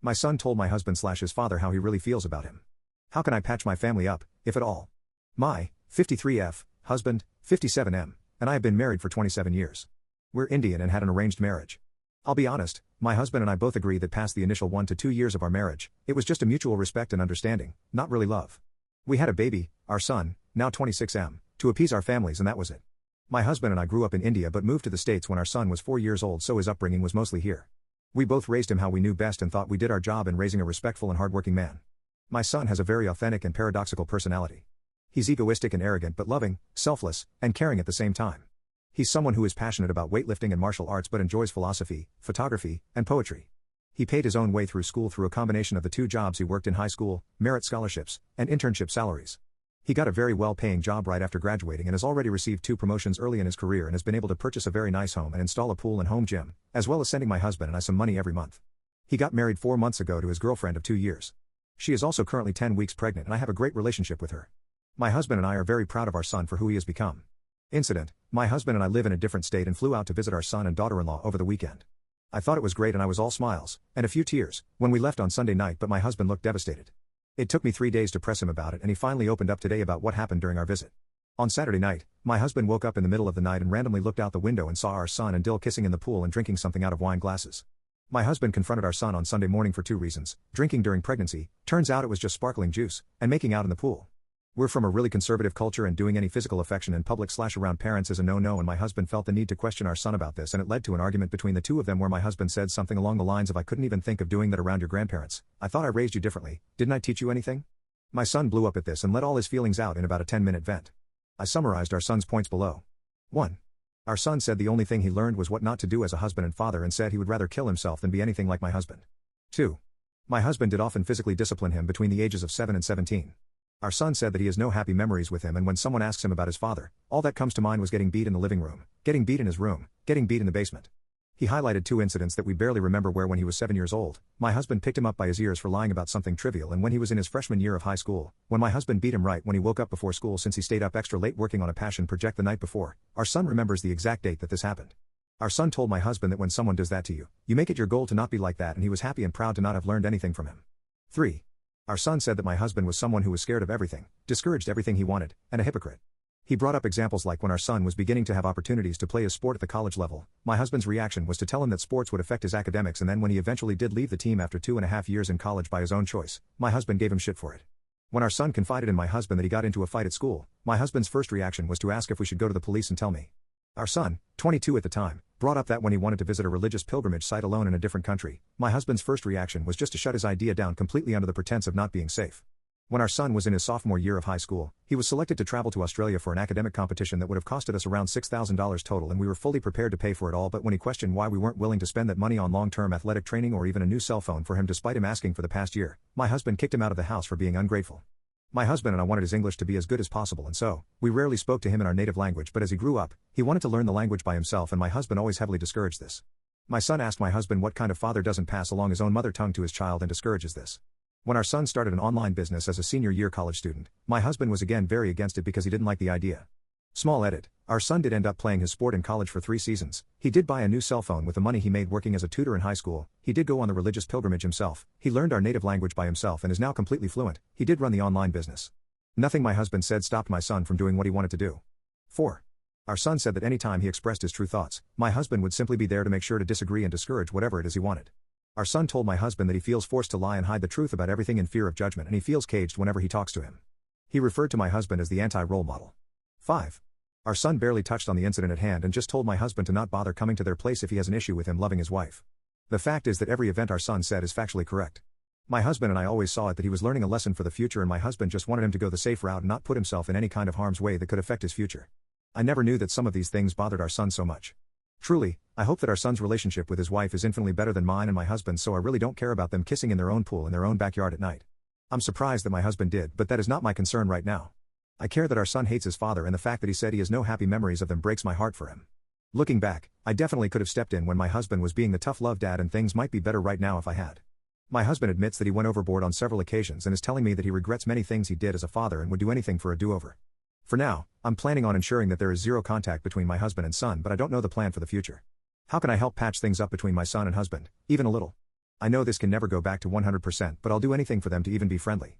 My son told my husband/his father how he really feels about him. How can I patch my family up, if at all? My 53F husband, 57M, and I have been married for 27 years. We're Indian and had an arranged marriage. I'll be honest, my husband and I both agree that past the initial 1 to 2 years of our marriage, it was just a mutual respect and understanding, not really love. We had a baby, our son, now 26M, to appease our families, and that was it. My husband and I grew up in India but moved to the States when our son was 4 years old, so his upbringing was mostly here. We both raised him how we knew best and thought we did our job in raising a respectful and hardworking man. My son has a very authentic and paradoxical personality. He's egoistic and arrogant but loving, selfless, and caring at the same time. He's someone who is passionate about weightlifting and martial arts but enjoys philosophy, photography, and poetry. He paid his own way through school through a combination of the 2 jobs he worked in high school, merit scholarships, and internship salaries. He got a very well-paying job right after graduating and has already received 2 promotions early in his career and has been able to purchase a very nice home and install a pool and home gym, as well as sending my husband and I some money every month. He got married 4 months ago to his girlfriend of 2 years. She is also currently 10 weeks pregnant and I have a great relationship with her. My husband and I are very proud of our son for who he has become. Incident: my husband and I live in a different state and flew out to visit our son and daughter-in-law over the weekend. I thought it was great and I was all smiles, and a few tears, when we left on Sunday night, but my husband looked devastated. It took me 3 days to press him about it and he finally opened up today about what happened during our visit. On Saturday night, my husband woke up in the middle of the night and randomly looked out the window and saw our son and Dill kissing in the pool and drinking something out of wine glasses. My husband confronted our son on Sunday morning for 2 reasons: drinking during pregnancy, turns out it was just sparkling juice, and making out in the pool. We're from a really conservative culture and doing any physical affection in public/around parents is a no-no, and my husband felt the need to question our son about this, and it led to an argument between the two of them where my husband said something along the lines of, "I couldn't even think of doing that around your grandparents. I thought I raised you differently, didn't I teach you anything?" My son blew up at this and let all his feelings out in about a 10-minute vent. I summarized our son's points below. 1. Our son said the only thing he learned was what not to do as a husband and father and said he would rather kill himself than be anything like my husband. 2. My husband did often physically discipline him between the ages of 7 and 17. Our son said that he has no happy memories with him, and when someone asks him about his father, all that comes to mind was getting beat in the living room, getting beat in his room, getting beat in the basement. He highlighted 2 incidents that we barely remember where when he was 7 years old, my husband picked him up by his ears for lying about something trivial, and when he was in his freshman year of high school, when my husband beat him right when he woke up before school since he stayed up extra late working on a passion project the night before. Our son remembers the exact date that this happened. Our son told my husband that when someone does that to you, you make it your goal to not be like that, and he was happy and proud to not have learned anything from him. 3. Our son said that my husband was someone who was scared of everything, discouraged everything he wanted, and a hypocrite. He brought up examples like when our son was beginning to have opportunities to play his sport at the college level, my husband's reaction was to tell him that sports would affect his academics, and then when he eventually did leave the team after 2.5 years in college by his own choice, my husband gave him shit for it. When our son confided in my husband that he got into a fight at school, my husband's first reaction was to ask if we should go to the police and tell me. Our son, 22 at the time, brought up that when he wanted to visit a religious pilgrimage site alone in a different country, my husband's first reaction was just to shut his idea down completely under the pretense of not being safe. When our son was in his sophomore year of high school, he was selected to travel to Australia for an academic competition that would have costed us around $6,000 total, and we were fully prepared to pay for it all, but when he questioned why we weren't willing to spend that money on long-term athletic training or even a new cell phone for him despite him asking for the past year, my husband kicked him out of the house for being ungrateful. My husband and I wanted his English to be as good as possible, and so, we rarely spoke to him in our native language, but as he grew up, he wanted to learn the language by himself, and my husband always heavily discouraged this. My son asked my husband what kind of father doesn't pass along his own mother tongue to his child and discourages this. When our son started an online business as a senior year college student, my husband was again very against it because he didn't like the idea. Small edit: our son did end up playing his sport in college for 3 seasons, he did buy a new cell phone with the money he made working as a tutor in high school, he did go on the religious pilgrimage himself, he learned our native language by himself and is now completely fluent, he did run the online business. Nothing my husband said stopped my son from doing what he wanted to do. 4. Our son said that any time he expressed his true thoughts, my husband would simply be there to make sure to disagree and discourage whatever it is he wanted. Our son told my husband that he feels forced to lie and hide the truth about everything in fear of judgment, and he feels caged whenever he talks to him. He referred to my husband as the anti-role model. 5. Our son barely touched on the incident at hand and just told my husband to not bother coming to their place if he has an issue with him loving his wife. The fact is that every event our son said is factually correct. My husband and I always saw it that he was learning a lesson for the future, and my husband just wanted him to go the safe route and not put himself in any kind of harm's way that could affect his future. I never knew that some of these things bothered our son so much. Truly, I hope that our son's relationship with his wife is infinitely better than mine and my husband's, so I really don't care about them kissing in their own pool in their own backyard at night. I'm surprised that my husband did, but that is not my concern right now. I care that our son hates his father, and the fact that he said he has no happy memories of them breaks my heart for him. Looking back, I definitely could have stepped in when my husband was being the tough love dad, and things might be better right now if I had. My husband admits that he went overboard on several occasions and is telling me that he regrets many things he did as a father and would do anything for a do-over. For now, I'm planning on ensuring that there is zero contact between my husband and son, but I don't know the plan for the future. How can I help patch things up between my son and husband, even a little? I know this can never go back to 100%, but I'll do anything for them to even be friendly.